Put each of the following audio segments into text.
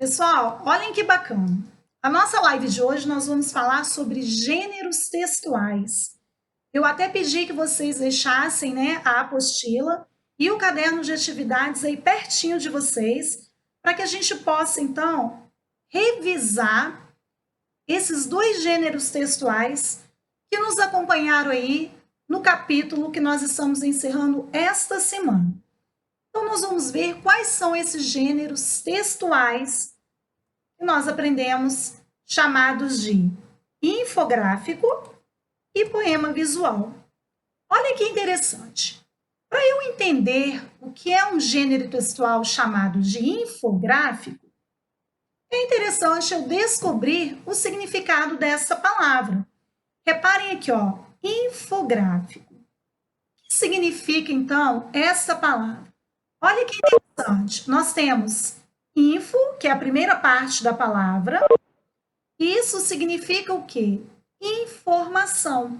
Pessoal, olhem que bacana. A nossa live de hoje nós vamos falar sobre gêneros textuais. Eu até pedi que vocês deixassem, a apostila e o caderno de atividades aí pertinho de vocês, para que a gente possa então revisar esses dois gêneros textuais que nos acompanharam aí no capítulo que nós estamos encerrando esta semana. Então, nós vamos ver quais são esses gêneros textuais que nós aprendemos, chamados de infográfico e poema visual. Olha que interessante. Para eu entender o que é um gênero textual chamado de infográfico, é interessante eu descobrir o significado dessa palavra. Reparem aqui, ó, infográfico. O que significa, então, essa palavra? Olha que interessante. Nós temos info, que é a primeira parte da palavra. Isso significa o quê? Informação.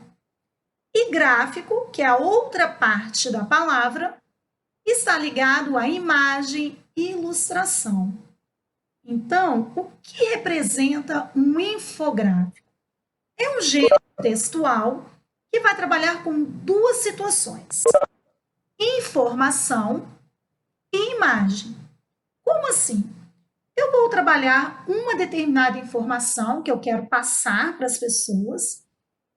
E gráfico, que é a outra parte da palavra, está ligado à imagem e ilustração. Então, o que representa um infográfico? É um gênero textual que vai trabalhar com duas situações: informação e imagem. Como assim? Eu vou trabalhar uma determinada informação que eu quero passar para as pessoas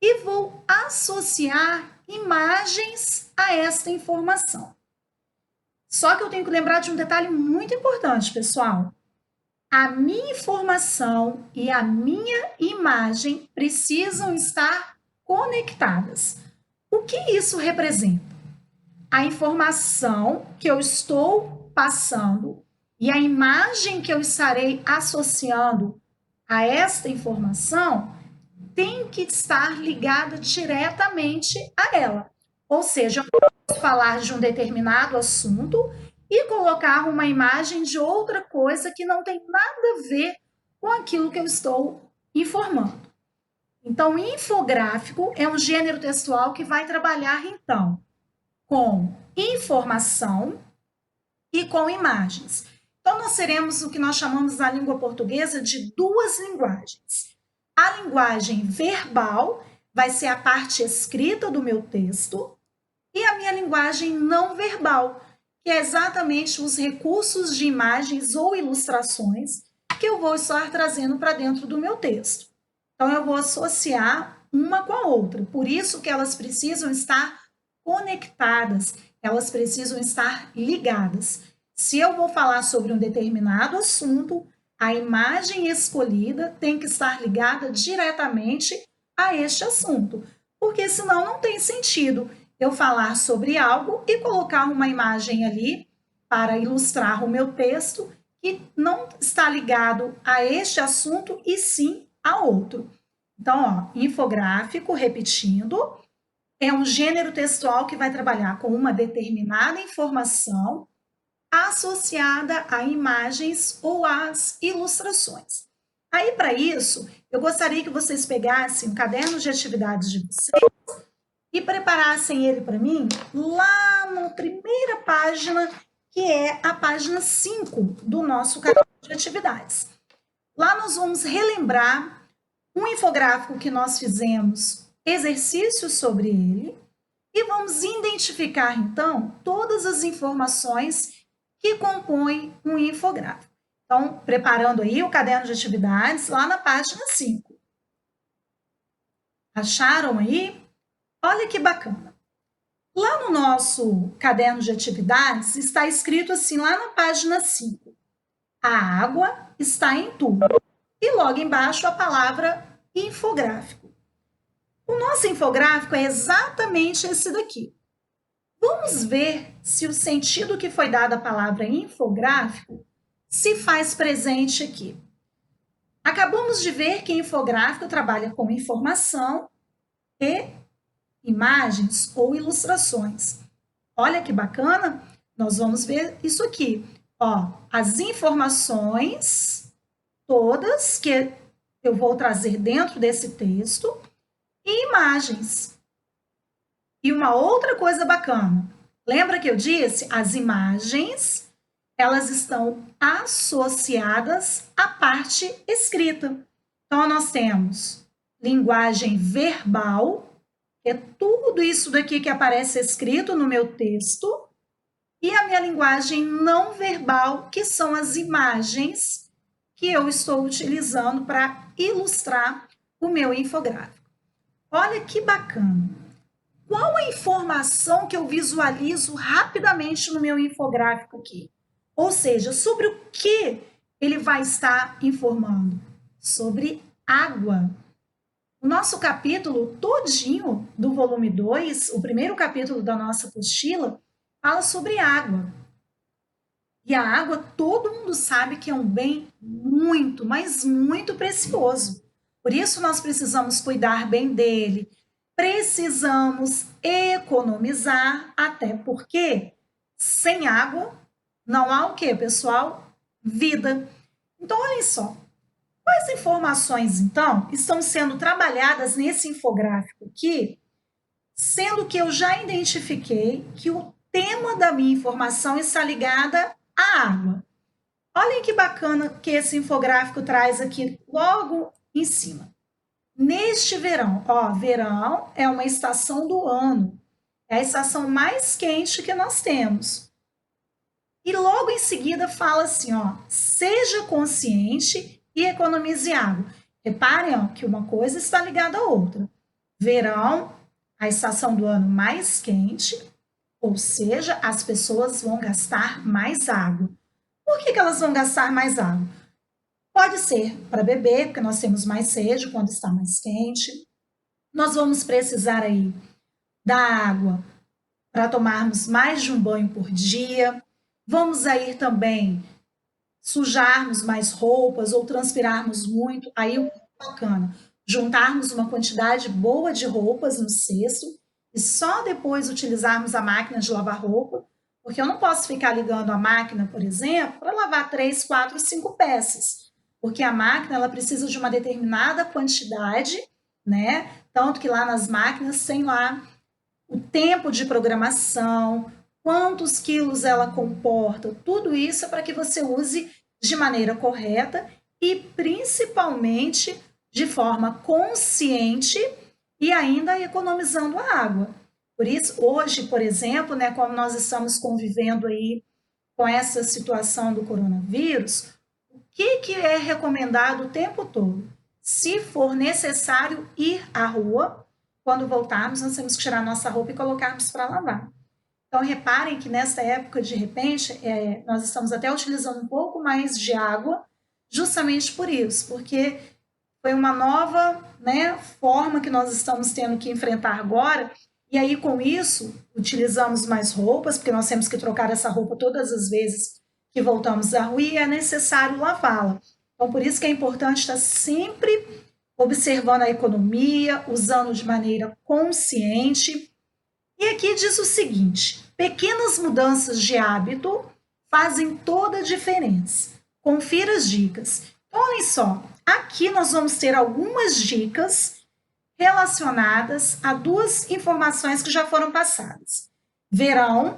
e vou associar imagens a esta informação. Só que eu tenho que lembrar de um detalhe muito importante, pessoal. A minha informação e a minha imagem precisam estar conectadas. O que isso representa? A informação que eu estou passando e a imagem que eu estarei associando a esta informação tem que estar ligada diretamente a ela. Ou seja, eu posso falar de um determinado assunto e colocar uma imagem de outra coisa que não tem nada a ver com aquilo que eu estou informando. Então, infográfico é um gênero textual que vai trabalhar, então, com informação e com imagens. Então, nós teremos o que nós chamamos na língua portuguesa de duas linguagens. A linguagem verbal vai ser a parte escrita do meu texto e a minha linguagem não verbal, que é exatamente os recursos de imagens ou ilustrações que eu vou estar trazendo para dentro do meu texto. Então, eu vou associar uma com a outra. Por isso que elas precisam estar conectadas, elas precisam estar ligadas. Se eu vou falar sobre um determinado assunto, a imagem escolhida tem que estar ligada diretamente a este assunto, porque senão não tem sentido eu falar sobre algo e colocar uma imagem ali para ilustrar o meu texto que não está ligado a este assunto e sim a outro. Então, ó, infográfico, repetindo, é um gênero textual que vai trabalhar com uma determinada informação associada a imagens ou às ilustrações. Aí, para isso, eu gostaria que vocês pegassem o caderno de atividades de vocês e preparassem ele para mim lá na primeira página, que é a página 5 do nosso caderno de atividades. Lá nós vamos relembrar um infográfico que nós fizemos exercícios sobre ele e vamos identificar, então, todas as informações que compõem um infográfico. Então, preparando aí o caderno de atividades lá na página 5. Acharam aí? Olha que bacana. Lá no nosso caderno de atividades está escrito assim, lá na página 5. A água está em tudo. E logo embaixo a palavra infográfico. O nosso infográfico é exatamente esse daqui. Vamos ver se o sentido que foi dado à palavra infográfico se faz presente aqui. Acabamos de ver que infográfico trabalha com informação e imagens ou ilustrações. Olha que bacana, nós vamos ver isso aqui. Ó, as informações todas que eu vou trazer dentro desse texto e imagens. E uma outra coisa bacana, lembra que eu disse? As imagens elas estão associadas à parte escrita. Então, nós temos linguagem verbal, que é tudo isso daqui que aparece escrito no meu texto, e a minha linguagem não verbal, que são as imagens que eu estou utilizando para ilustrar o meu infográfico. Olha que bacana! Qual a informação que eu visualizo rapidamente no meu infográfico aqui? Ou seja, sobre o que ele vai estar informando? Sobre água. O nosso capítulo todinho do volume 2, o primeiro capítulo da nossa apostila, fala sobre água. E a água, todo mundo sabe que é um bem muito, mas muito precioso. Por isso, nós precisamos cuidar bem dele, precisamos economizar, até porque sem água não há o que, pessoal? Vida. Então, olhem só. Quais informações, então, estão sendo trabalhadas nesse infográfico aqui, sendo que eu já identifiquei que o tema da minha informação está ligada à água. Olhem que bacana que esse infográfico traz aqui logo em cima. Neste verão, ó, verão é uma estação do ano, é a estação mais quente que nós temos. E logo em seguida fala assim, ó, seja consciente e economize água. Reparem, ó, que uma coisa está ligada à outra. Verão, a estação do ano mais quente, ou seja, as pessoas vão gastar mais água. Por que elas vão gastar mais água? Pode ser para beber, porque nós temos mais sede quando está mais quente. Nós vamos precisar aí da água para tomarmos mais de um banho por dia. Vamos aí também sujarmos mais roupas ou transpirarmos muito. Aí o bacana, juntarmos uma quantidade boa de roupas no cesto e só depois utilizarmos a máquina de lavar roupa, porque eu não posso ficar ligando a máquina, por exemplo, para lavar 3, 4, 5 peças, porque a máquina ela precisa de uma determinada quantidade, né? Tanto que lá nas máquinas tem lá o tempo de programação, quantos quilos ela comporta, tudo isso é para que você use de maneira correta e principalmente de forma consciente e ainda economizando a água. Por isso, hoje, por exemplo, né, como nós estamos convivendo aí com essa situação do coronavírus, o que é recomendado o tempo todo? Se for necessário ir à rua, quando voltarmos, nós temos que tirar nossa roupa e colocarmos para lavar. Então, reparem que nessa época, de repente, nós estamos até utilizando um pouco mais de água, justamente por isso, porque foi uma nova, né, forma que nós estamos tendo que enfrentar agora, e aí com isso utilizamos mais roupas, porque nós temos que trocar essa roupa todas as vezes que voltamos à rua e é necessário lavá-la. Então, por isso que é importante estar sempre observando a economia, usando de maneira consciente. E aqui diz o seguinte: pequenas mudanças de hábito fazem toda a diferença. Confira as dicas. Então, olhem só, aqui nós vamos ter algumas dicas relacionadas a duas informações que já foram passadas. Verão,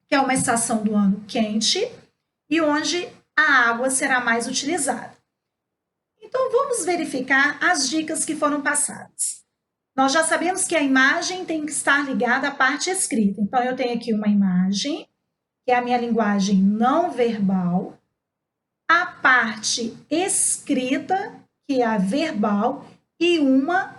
que é uma estação do ano quente, e onde a água será mais utilizada. Então, vamos verificar as dicas que foram passadas. Nós já sabemos que a imagem tem que estar ligada à parte escrita. Então, eu tenho aqui uma imagem, que é a minha linguagem não verbal, a parte escrita, que é a verbal, e uma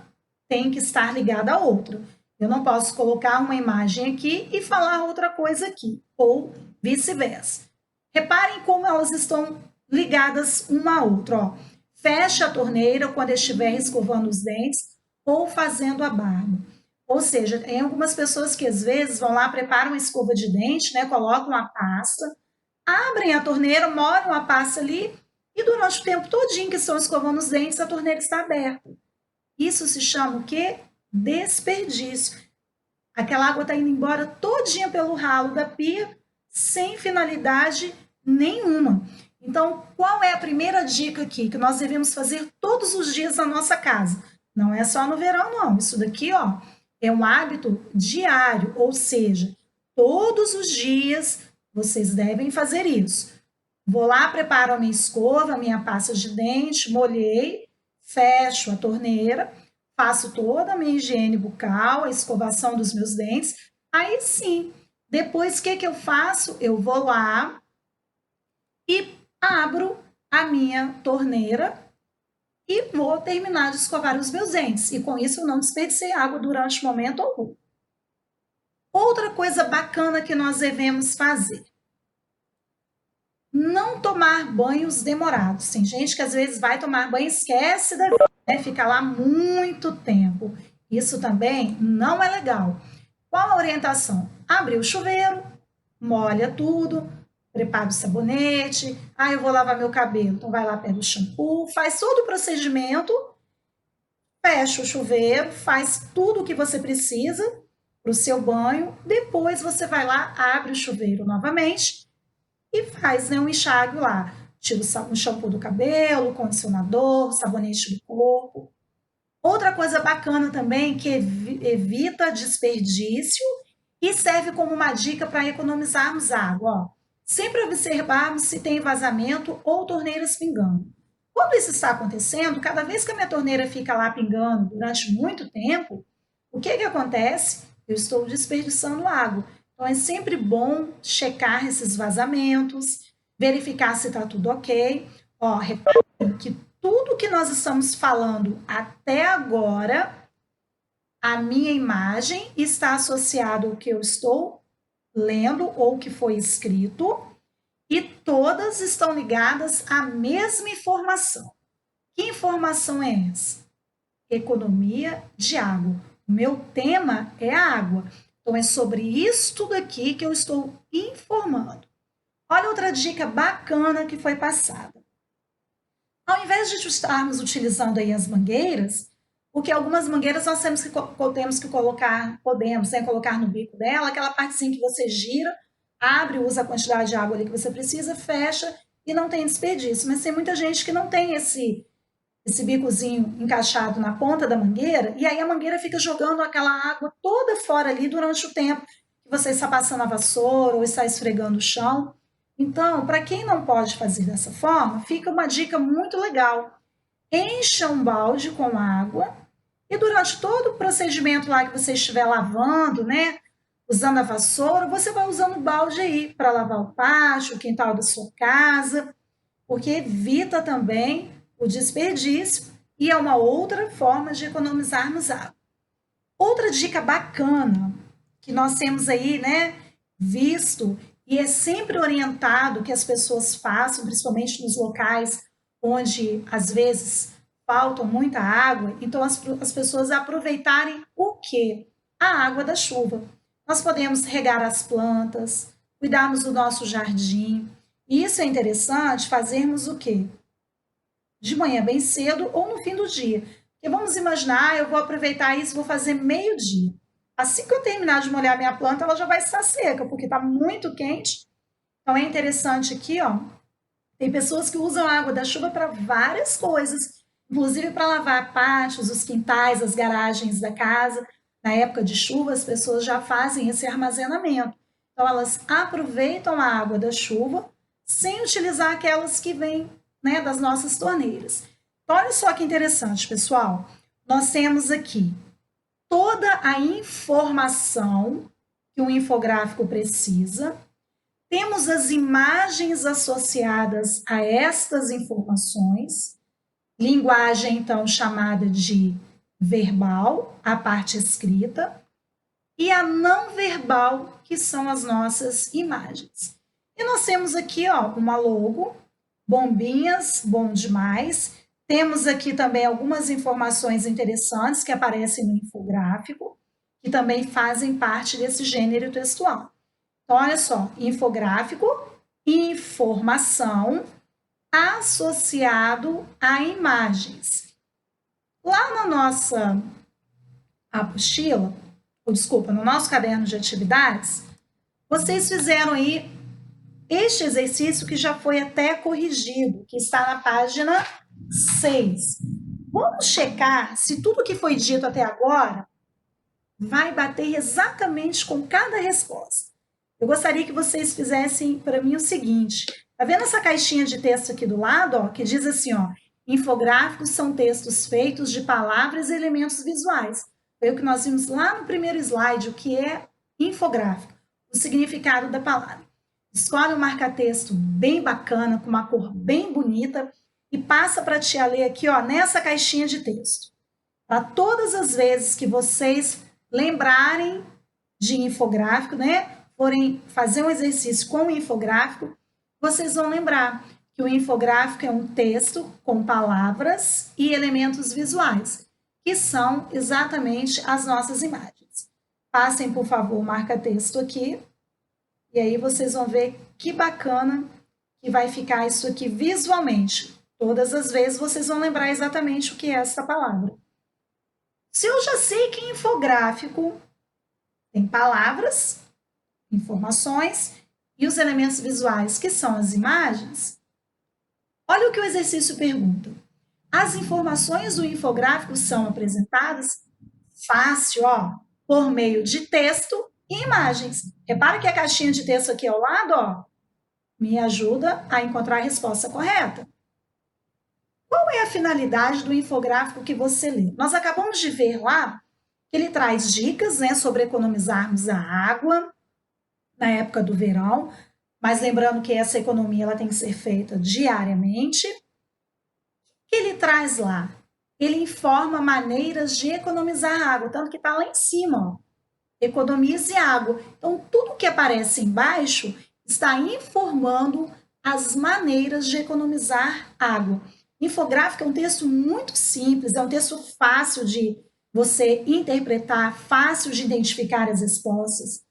tem que estar ligada à outra. Eu não posso colocar uma imagem aqui e falar outra coisa aqui, ou vice-versa. Reparem como elas estão ligadas uma à outra. Ó. Feche a torneira quando estiver escovando os dentes ou fazendo a barba. Ou seja, tem algumas pessoas que às vezes vão lá, preparam uma escova de dente, né, colocam a pasta, abrem a torneira, molham a pasta ali e durante o tempo todinho que estão escovando os dentes, a torneira está aberta. Isso se chama o quê? Desperdício. Aquela água está indo embora todinha pelo ralo da pia, sem finalidade nenhuma. Então, qual é a primeira dica aqui que nós devemos fazer todos os dias na nossa casa? Não é só no verão, não. Isso daqui, ó, é um hábito diário, ou seja, todos os dias Vocês devem fazer isso. Vou lá, preparo a minha escova, a minha pasta de dente, molhei, fecho a torneira, faço toda a minha higiene bucal, a escovação dos meus dentes. Aí sim, depois o que, que eu faço? Eu vou lá e abro a minha torneira e vou terminar de escovar os meus dentes. E com isso eu não desperdicei água durante o momento algum. Outra coisa bacana que nós devemos fazer: não tomar banhos demorados. Tem gente que às vezes vai tomar banho e esquece da vida, né? Fica lá muito tempo. Isso também não é legal. Qual a orientação? Abre o chuveiro, molha tudo, prepara o sabonete. Ah, eu vou lavar meu cabelo. Então vai lá, pega o shampoo, faz todo o procedimento, fecha o chuveiro, faz tudo o que você precisa para o seu banho. Depois você vai lá, abre o chuveiro novamente e faz, né, um enxágue lá. Tira o shampoo do cabelo, condicionador, sabonete do corpo. Outra coisa bacana também que evita desperdício e serve como uma dica para economizarmos água. Ó. Sempre observarmos se tem vazamento ou torneiras pingando. Quando isso está acontecendo, cada vez que a minha torneira fica lá pingando durante muito tempo, o que, que acontece? Eu estou desperdiçando água. Então é sempre bom checar esses vazamentos, verificar se está tudo ok. Ó, reparem que tudo que nós estamos falando até agora, a minha imagem está associada ao que eu estou lendo ou que foi escrito, e todas estão ligadas à mesma informação. Que informação é essa? Economia de água. O meu tema é a água. Então, é sobre isso tudo aqui que eu estou informando. Olha outra dica bacana que foi passada. Ao invés de estarmos utilizando aí as mangueiras, porque algumas mangueiras nós temos que colocar, podemos, né, colocar no bico dela, aquela partezinha que você gira, abre, usa a quantidade de água ali que você precisa, fecha e não tem desperdício. Mas tem muita gente que não tem esse bicozinho encaixado na ponta da mangueira, e aí a mangueira fica jogando aquela água toda fora ali durante o tempo que você está passando a vassoura ou está esfregando o chão. Então, para quem não pode fazer dessa forma, fica uma dica muito legal. Encha um balde com água e durante todo o procedimento lá que você estiver lavando, né, usando a vassoura, você vai usando o balde aí para lavar o pátio, o quintal da sua casa, porque evita também o desperdício e é uma outra forma de economizarmos água. Outra dica bacana que nós temos aí, né, visto e é sempre orientado que as pessoas façam, principalmente nos locais onde às vezes faltam muita água, então as pessoas aproveitarem o quê? A água da chuva. Nós podemos regar as plantas, cuidarmos do nosso jardim. E isso é interessante fazermos o quê? De manhã bem cedo ou no fim do dia. Porque vamos imaginar, eu vou aproveitar isso, vou fazer meio-dia. Assim que eu terminar de molhar minha planta, ela já vai estar seca, porque está muito quente. Então é interessante aqui, ó. Tem pessoas que usam a água da chuva para várias coisas, inclusive para lavar pátios, os quintais, as garagens da casa. Na época de chuva, as pessoas já fazem esse armazenamento. Então elas aproveitam a água da chuva sem utilizar aquelas que vêm, né, das nossas torneiras. Então, olha só que interessante, pessoal. Nós temos aqui toda a informação que um infográfico precisa. Temos as imagens associadas a estas informações, linguagem, então, chamada de verbal, a parte escrita, e a não verbal, que são as nossas imagens. E nós temos aqui, ó, uma logo, bombinhas, bom demais. Temos aqui também algumas informações interessantes que aparecem no infográfico, que também fazem parte desse gênero textual. Então, olha só, infográfico, informação associado a imagens. Lá na nossa apostila, ou desculpa, no nosso caderno de atividades, vocês fizeram aí este exercício que já foi até corrigido, que está na página 6. Vamos checar se tudo que foi dito até agora vai bater exatamente com cada resposta. Eu gostaria que vocês fizessem para mim o seguinte. Tá vendo essa caixinha de texto aqui do lado, ó, que diz assim, ó, infográficos são textos feitos de palavras e elementos visuais. Foi o que nós vimos lá no primeiro slide, o que é infográfico, o significado da palavra. Escolhe um marca-texto bem bacana, com uma cor bem bonita, e passa para a tia ler aqui, ó, nessa caixinha de texto. Para todas as vezes que vocês lembrarem de infográfico, né, forem fazer um exercício com o infográfico, vocês vão lembrar que o infográfico é um texto com palavras e elementos visuais, que são exatamente as nossas imagens. Passem, por favor, o marca-texto aqui, e aí vocês vão ver que bacana que vai ficar isso aqui visualmente. Todas as vezes vocês vão lembrar exatamente o que é essa palavra. Se eu já sei que infográfico tem palavras, informações e os elementos visuais, que são as imagens, olha o que o exercício pergunta. As informações do infográfico são apresentadas fácil, ó, por meio de texto e imagens. Repara que a caixinha de texto aqui ao lado, ó, me ajuda a encontrar a resposta correta. Qual é a finalidade do infográfico que você lê? Nós acabamos de ver lá que ele traz dicas, né, sobre economizarmos a água na época do verão, mas lembrando que essa economia ela tem que ser feita diariamente. O que ele traz lá? Ele informa maneiras de economizar água, tanto que está lá em cima, ó, economize água. Então, tudo que aparece embaixo está informando as maneiras de economizar água. Infográfico é um texto muito simples, é um texto fácil de você interpretar, fácil de identificar as respostas.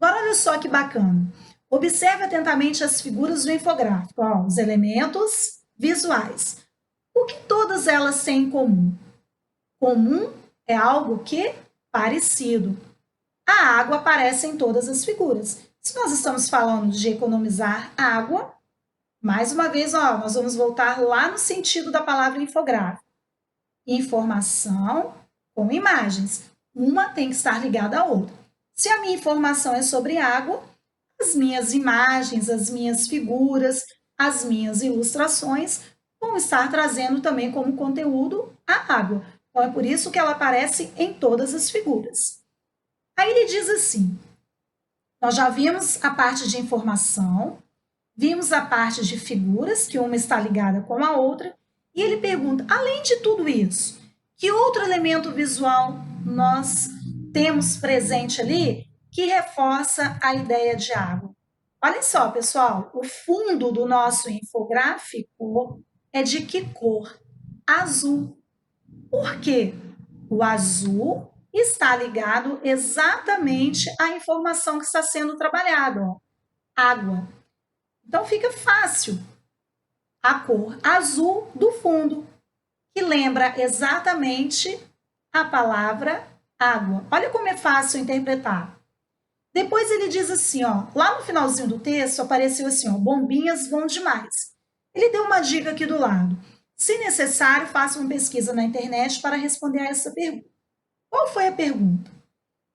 Agora, olha só que bacana. Observe atentamente as figuras do infográfico, ó, os elementos visuais. O que todas elas têm em comum? Comum é algo que parecido. A água aparece em todas as figuras. Se nós estamos falando de economizar água, mais uma vez, ó, nós vamos voltar lá no sentido da palavra infográfico. Informação com imagens. Uma tem que estar ligada à outra. Se a minha informação é sobre água, as minhas imagens, as minhas figuras, as minhas ilustrações vão estar trazendo também como conteúdo a água. Então, é por isso que ela aparece em todas as figuras. Aí ele diz assim, nós já vimos a parte de informação, vimos a parte de figuras, que uma está ligada com a outra, e ele pergunta, além de tudo isso, que outro elemento visual nós temos presente ali que reforça a ideia de água? Olhem só, pessoal, o fundo do nosso infográfico é de que cor? Azul. Por quê? O azul está ligado exatamente à informação que está sendo trabalhada, ó, água. Então fica fácil. A cor azul do fundo, que lembra exatamente a palavra água. Olha como é fácil interpretar. Depois ele diz assim, ó, lá no finalzinho do texto apareceu assim, ó, bombinhas vão demais. Ele deu uma dica aqui do lado. Se necessário, faça uma pesquisa na internet para responder a essa pergunta. Qual foi a pergunta?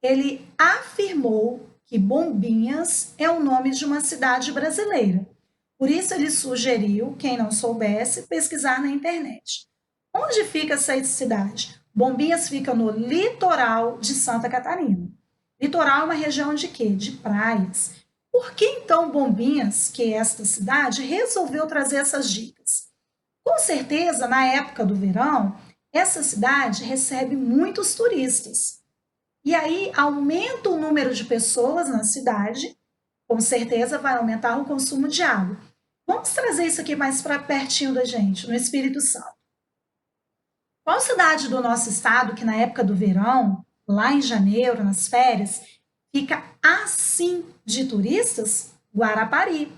Ele afirmou que Bombinhas é o nome de uma cidade brasileira. Por isso, ele sugeriu, quem não soubesse, pesquisar na internet. Onde fica essa cidade? Bombinhas fica no litoral de Santa Catarina. Litoral é uma região de quê? De praias. Por que então Bombinhas, que é esta cidade, resolveu trazer essas dicas? Com certeza, na época do verão, essa cidade recebe muitos turistas. E aí aumenta o número de pessoas na cidade, com certeza vai aumentar o consumo de água. Vamos trazer isso aqui mais para pertinho da gente, no Espírito Santo. Qual cidade do nosso estado que na época do verão, lá em janeiro, nas férias, fica assim de turistas? Guarapari.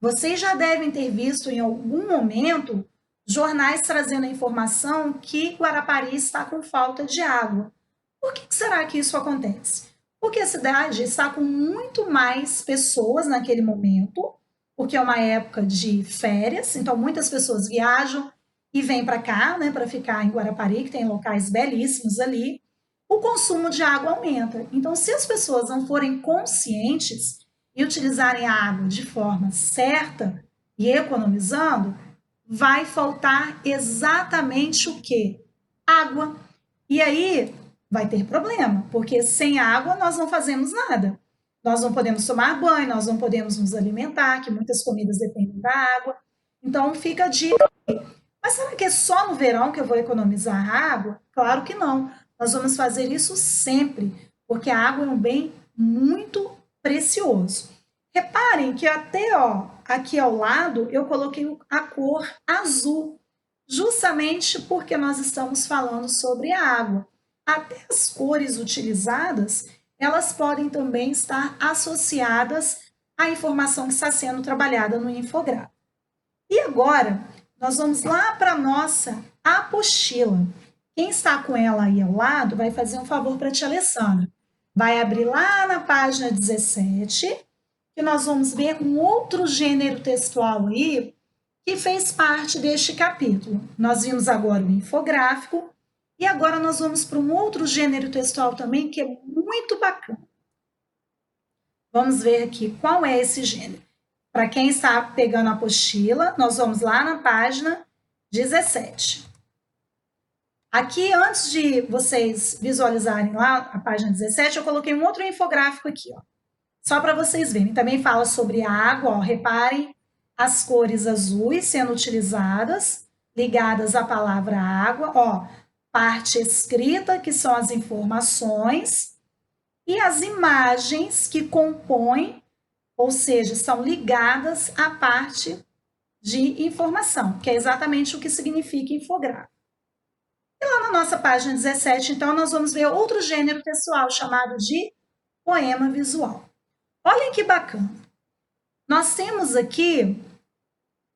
Vocês já devem ter visto em algum momento jornais trazendo a informação que Guarapari está com falta de água. Por que será que isso acontece? Porque a cidade está com muito mais pessoas naquele momento, porque é uma época de férias, então muitas pessoas viajam e vêm para cá, né, para ficar em Guarapari, que tem locais belíssimos ali. O consumo de água aumenta. Então, se as pessoas não forem conscientes e utilizarem a água de forma certa e economizando, vai faltar exatamente o quê? Água. E aí vai ter problema, porque sem água nós não fazemos nada. Nós não podemos tomar banho, nós não podemos nos alimentar, que muitas comidas dependem da água. Então fica a dica. Mas será que é só no verão que eu vou economizar água? Claro que não. Nós vamos fazer isso sempre, porque a água é um bem muito precioso. Reparem que até aqui ao lado eu coloquei a cor azul, justamente porque nós estamos falando sobre a água. Até as cores utilizadas, elas podem também estar associadas à informação que está sendo trabalhada no infográfico. E agora, nós vamos lá para a nossa apostila. Quem está com ela aí ao lado vai fazer um favor para a tia Alessandra. Vai abrir lá na página 17, que nós vamos ver um outro gênero textual aí que fez parte deste capítulo. Nós vimos agora o infográfico e agora nós vamos para um outro gênero textual também que é muito bacana. Vamos ver aqui qual é esse gênero. Para quem está pegando a apostila, nós vamos lá na página 17. Aqui, antes de vocês visualizarem lá a página 17, eu coloquei um outro infográfico aqui, ó, só para vocês verem. Também fala sobre a água, ó, reparem as cores azuis sendo utilizadas, ligadas à palavra água, ó, parte escrita, que são as informações, e as imagens que compõem, ou seja, são ligadas à parte de informação, que é exatamente o que significa infográfico. E lá na nossa página 17, então, nós vamos ver outro gênero textual chamado de poema visual. Olhem que bacana. Nós temos aqui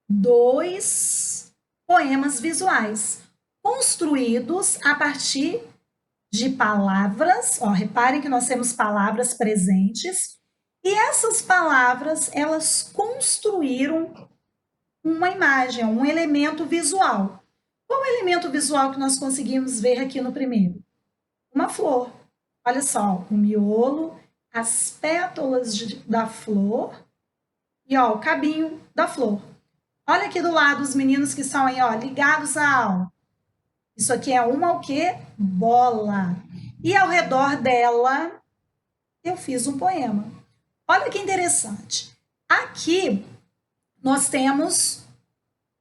2 poemas visuais, construídos a partir de palavras. Ó, reparem que nós temos palavras presentes, e essas palavras, elas construíram uma imagem, um elemento visual. Qual o elemento visual que nós conseguimos ver aqui no primeiro? Uma flor. Olha só, o miolo, as pétalas da flor e ó, o cabinho da flor. Olha aqui do lado os meninos que são aí, ó, ligados à aula. Isso aqui é uma o quê? Bola. E ao redor dela eu fiz um poema. Olha que interessante. Aqui nós temos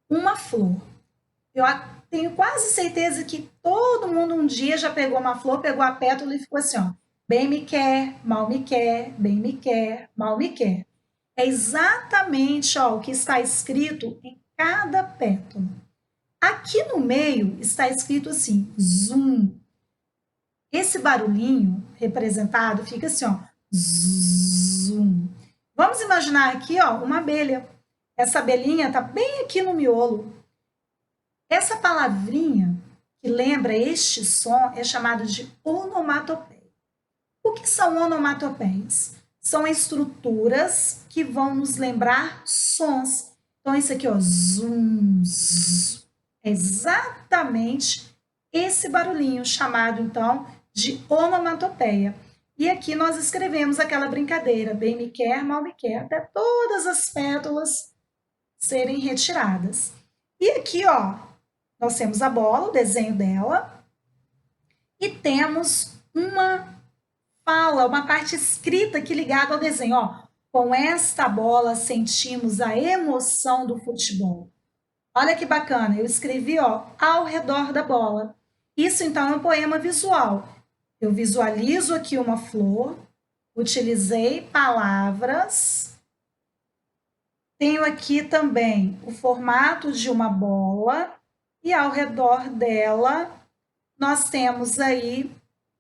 uma flor. Eu tenho quase certeza que todo mundo um dia já pegou uma flor, pegou a pétala e ficou assim, ó, bem me quer, mal me quer, bem me quer, mal me quer. É exatamente ó, o que está escrito em cada pétala. Aqui no meio está escrito assim, zoom. Esse barulhinho representado fica assim, ó, zoom. Vamos imaginar aqui, ó, uma abelha. Essa abelhinha está bem aqui no miolo. Essa palavrinha que lembra este som é chamada de onomatopeia. O que são onomatopeias? São estruturas que vão nos lembrar sons. Então, isso aqui, ó, zoom, zzz, é exatamente esse barulhinho chamado, então, de onomatopeia. E aqui nós escrevemos aquela brincadeira, bem me quer, mal me quer, até todas as pétalas serem retiradas. E aqui, ó, nós temos a bola, o desenho dela, e temos uma fala, uma parte escrita aqui ligada ao desenho, ó. Com esta bola sentimos a emoção do futebol. Olha que bacana, eu escrevi, ó, ao redor da bola. Isso, então, é um poema visual. Eu visualizo aqui uma flor, utilizei palavras, tenho aqui também o formato de uma bola e ao redor dela nós temos aí,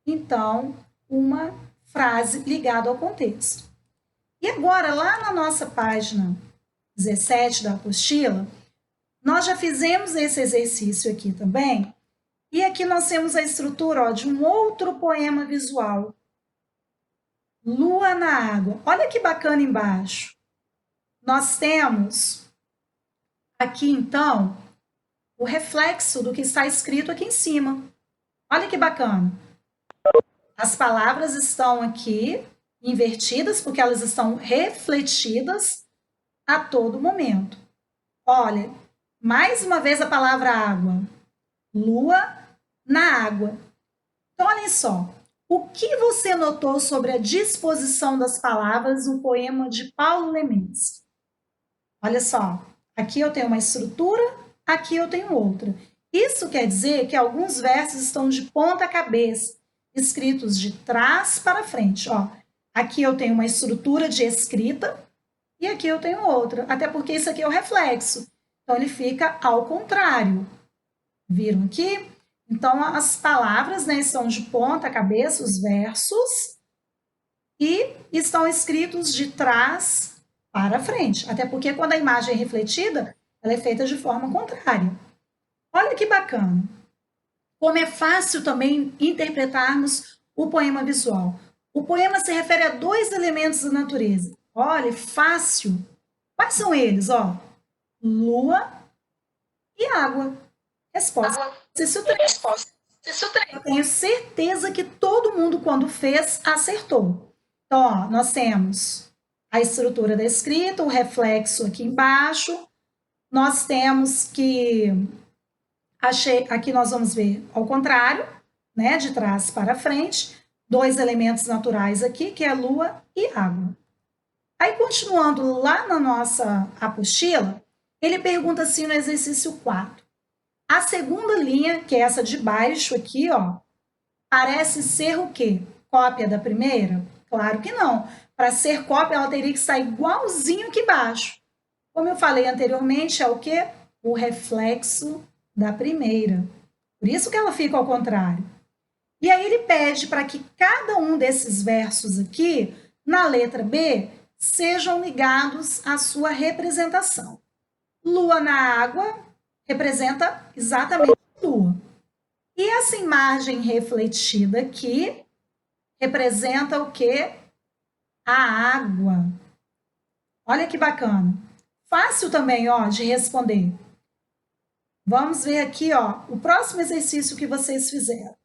então, uma frase ligada ao contexto. E agora, lá na nossa página 17 da apostila, nós já fizemos esse exercício aqui também, e aqui nós temos a estrutura ó, de um outro poema visual. Lua na água. Olha que bacana embaixo. Nós temos aqui, então, o reflexo do que está escrito aqui em cima. Olha que bacana. As palavras estão aqui invertidas, porque elas estão refletidas a todo momento. Olha, mais uma vez a palavra água. Lua na água. Então, olhem só. O que você notou sobre a disposição das palavras no poema de Paulo Leminski? Olha só. Aqui eu tenho uma estrutura, aqui eu tenho outra. Isso quer dizer que alguns versos estão de ponta cabeça, escritos de trás para frente. Ó, aqui eu tenho uma estrutura de escrita e aqui eu tenho outra, até porque isso aqui é o reflexo. Então, ele fica ao contrário. Viram aqui? Então, as palavras, né, estão de ponta cabeça, os versos, e estão escritos de trás para frente. Até porque quando a imagem é refletida, ela é feita de forma contrária. Olha que bacana. Como é fácil também interpretarmos o poema visual. O poema se refere a dois elementos da natureza. Olha, fácil. Quais são eles? Ó, lua e água. Resposta. Exercício 3. Eu tenho certeza que todo mundo, quando fez, acertou. Então, ó, nós temos a estrutura da escrita, o reflexo aqui embaixo. Nós temos que... aqui nós vamos ver ao contrário, né, de trás para frente, dois elementos naturais aqui, que é lua e água. Aí, continuando lá na nossa apostila, ele pergunta assim no exercício 4. A segunda linha, que é essa de baixo aqui, ó, parece ser o quê? Cópia da primeira? Claro que não. Para ser cópia, ela teria que estar igualzinho aqui embaixo. Como eu falei anteriormente, é o quê? O reflexo da primeira. Por isso que ela fica ao contrário. E aí ele pede para que cada um desses versos aqui, na letra B, sejam ligados à sua representação. Lua na água representa exatamente a lua. E essa imagem refletida aqui representa o quê? A água. Olha que bacana. Fácil também, ó, de responder. Vamos ver aqui, ó, o próximo exercício que vocês fizeram.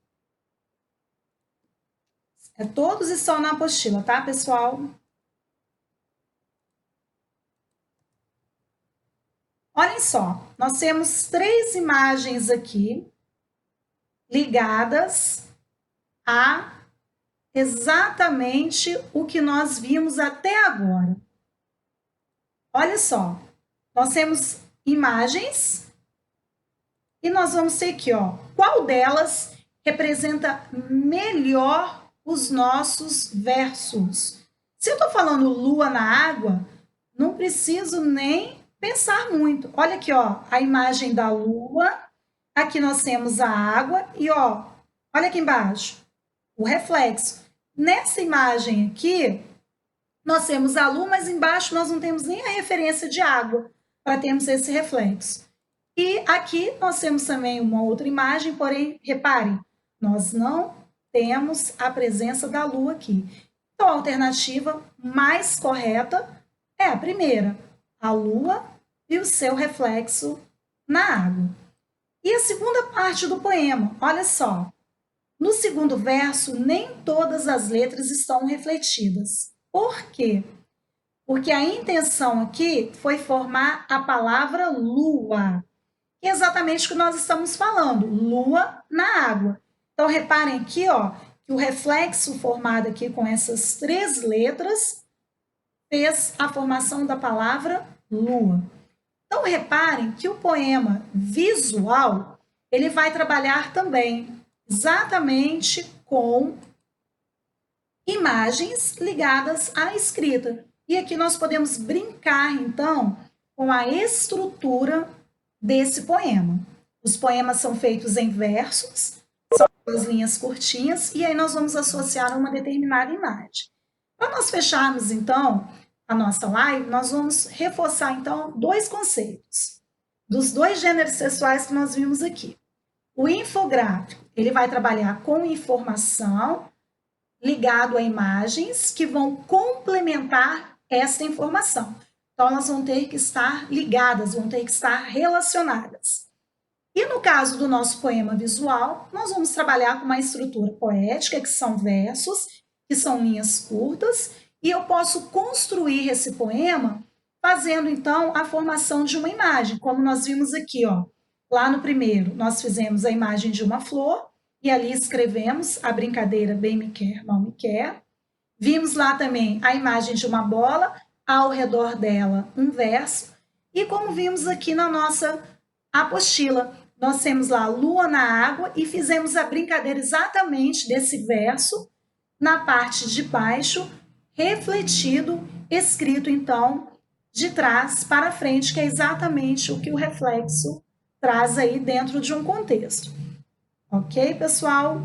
Todos estão na apostila, tá, pessoal? Olhem só, nós temos 3 imagens aqui ligadas a exatamente o que nós vimos até agora. Olha só, nós temos imagens e nós vamos ter aqui, ó, qual delas representa melhor os nossos versos. Se eu estou falando lua na água, não preciso nem pensar muito. Olha aqui, ó, a imagem da lua, aqui nós temos a água e, ó, olha aqui embaixo, o reflexo. Nessa imagem aqui, nós temos a lua, mas embaixo nós não temos nem a referência de água para termos esse reflexo. E aqui nós temos também uma outra imagem, porém, reparem, nós não temos a presença da lua aqui. Então, a alternativa mais correta é a primeira, a lua e o seu reflexo na água. E a segunda parte do poema, olha só. No segundo verso, nem todas as letras estão refletidas. Por quê? Porque a intenção aqui foi formar a palavra lua, que é exatamente o que nós estamos falando, lua na água. Então, reparem aqui, ó, que o reflexo formado aqui com essas 3 letras fez a formação da palavra lua. Então, reparem que o poema visual, ele vai trabalhar também exatamente com imagens ligadas à escrita. E aqui nós podemos brincar, então, com a estrutura desse poema. Os poemas são feitos em versos, são as linhas curtinhas, e aí nós vamos associar a uma determinada imagem. Para nós fecharmos, então, a nossa live, nós vamos reforçar, então, 2 conceitos dos 2 gêneros textuais que nós vimos aqui. O infográfico, ele vai trabalhar com informação ligado a imagens que vão complementar essa informação. Então, elas vão ter que estar ligadas, vão ter que estar relacionadas. E no caso do nosso poema visual, nós vamos trabalhar com uma estrutura poética, que são versos, que são linhas curtas, e eu posso construir esse poema fazendo, então, a formação de uma imagem, como nós vimos aqui, ó. Lá no primeiro, nós fizemos a imagem de uma flor, e ali escrevemos a brincadeira bem me quer, mal me quer. Vimos lá também a imagem de uma bola, ao redor dela um verso, e como vimos aqui na nossa apostila, nós temos lá lua na água e fizemos a brincadeira exatamente desse verso na parte de baixo, refletido, escrito então de trás para frente, que é exatamente o que o reflexo traz aí dentro de um contexto. Ok, pessoal?